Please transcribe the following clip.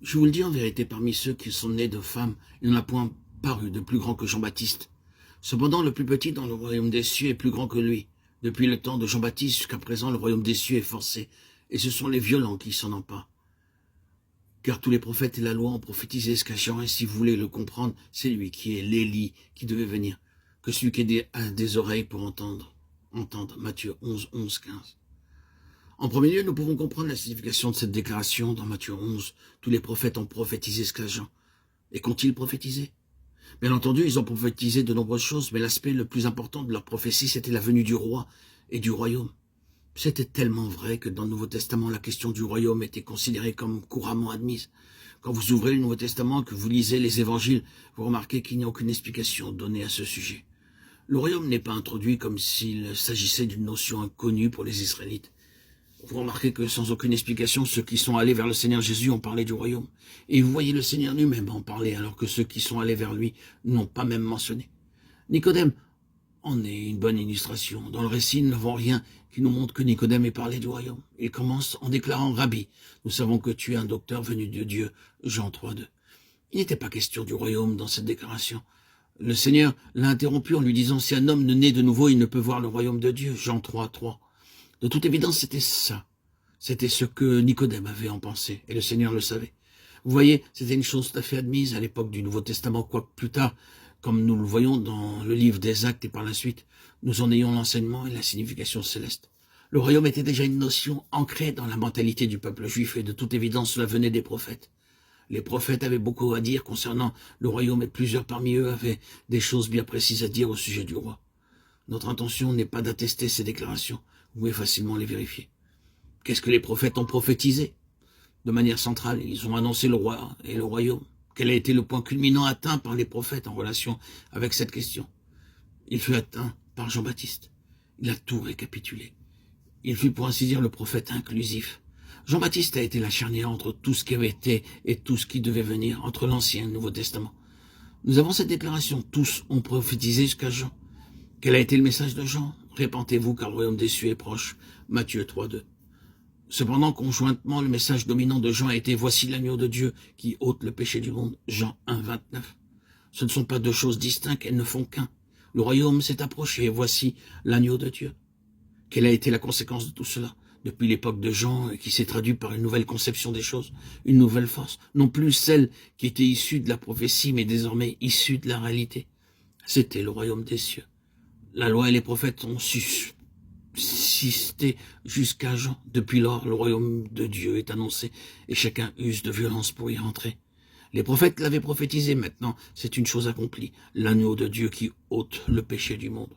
Je vous le dis en vérité, parmi ceux qui sont nés de femmes, il n'y en a point paru de plus grand que Jean-Baptiste. Cependant, le plus petit dans le royaume des cieux est plus grand que lui. Depuis le temps de Jean-Baptiste jusqu'à présent, le royaume des cieux est forcé, et ce sont les violents qui s'en emparent. Car tous les prophètes et la loi ont prophétisé ce qu'a Jean, et si vous voulez le comprendre, c'est lui qui est l'Élie qui devait venir, que celui qui a des oreilles pour entendre. Matthieu 11, 11, 15. En premier lieu, nous pouvons comprendre la signification de cette déclaration dans Matthieu 11. Tous les prophètes ont prophétisé ce qu'a Jean. Et qu'ont-ils prophétisé? Bien entendu, ils ont prophétisé de nombreuses choses, mais l'aspect le plus important de leur prophétie, c'était la venue du roi et du royaume. C'était tellement vrai que dans le Nouveau Testament, la question du royaume était considérée comme couramment admise. Quand vous ouvrez le Nouveau Testament, que vous lisez les évangiles, vous remarquez qu'il n'y a aucune explication donnée à ce sujet. Le royaume n'est pas introduit comme s'il s'agissait d'une notion inconnue pour les Israélites. Vous remarquez que sans aucune explication, ceux qui sont allés vers le Seigneur Jésus ont parlé du royaume. Et vous voyez le Seigneur lui-même en parler, alors que ceux qui sont allés vers lui n'ont pas même mentionné. Nicodème en est une bonne illustration. Dans le récit, nous n'avons rien qui nous montre que Nicodème ait parlé du royaume. Il commence en déclarant « Rabbi, nous savons que tu es un docteur venu de Dieu » Jean 3, 2. Il n'était pas question du royaume dans cette déclaration. Le Seigneur l'a interrompu en lui disant « Si un homme ne naît de nouveau, il ne peut voir le royaume de Dieu » Jean 3, 3. De toute évidence, c'était ça. C'était ce que Nicodème avait en pensée, et le Seigneur le savait. Vous voyez, c'était une chose tout à fait admise à l'époque du Nouveau Testament, quoique plus tard, comme nous le voyons dans le livre des Actes et par la suite, nous en ayons l'enseignement et la signification céleste. Le royaume était déjà une notion ancrée dans la mentalité du peuple juif, et de toute évidence, cela venait des prophètes. Les prophètes avaient beaucoup à dire concernant le royaume, et plusieurs parmi eux avaient des choses bien précises à dire au sujet du roi. Notre intention n'est pas d'attester ces déclarations, vous pouvez facilement les vérifier. Qu'est-ce que les prophètes ont prophétisé? De manière centrale, ils ont annoncé le roi et le royaume. Quel a été le point culminant atteint par les prophètes en relation avec cette question? Il fut atteint par Jean-Baptiste. Il a tout récapitulé. Il fut pour ainsi dire le prophète inclusif. Jean-Baptiste a été la charnière entre tout ce qui avait été et tout ce qui devait venir, entre l'Ancien et le Nouveau Testament. Nous avons cette déclaration, tous ont prophétisé jusqu'à Jean. Quel a été le message de Jean? Répentez-vous car le royaume des cieux est proche. Matthieu 3, 2. Cependant, conjointement, le message dominant de Jean a été « Voici l'agneau de Dieu qui ôte le péché du monde » Jean 1, 29. Ce ne sont pas deux choses distinctes, elles ne font qu'un. Le royaume s'est approché et voici l'agneau de Dieu. Quelle a été la conséquence de tout cela? Depuis l'époque de Jean, qui s'est traduit par une nouvelle conception des choses, une nouvelle force, non plus celle qui était issue de la prophétie, mais désormais issue de la réalité. C'était le royaume des cieux. La loi et les prophètes ont subsisté jusqu'à Jean. Depuis lors, le royaume de Dieu est annoncé et chacun use de violence pour y rentrer. Les prophètes l'avaient prophétisé, maintenant c'est une chose accomplie, l'agneau de Dieu qui ôte le péché du monde.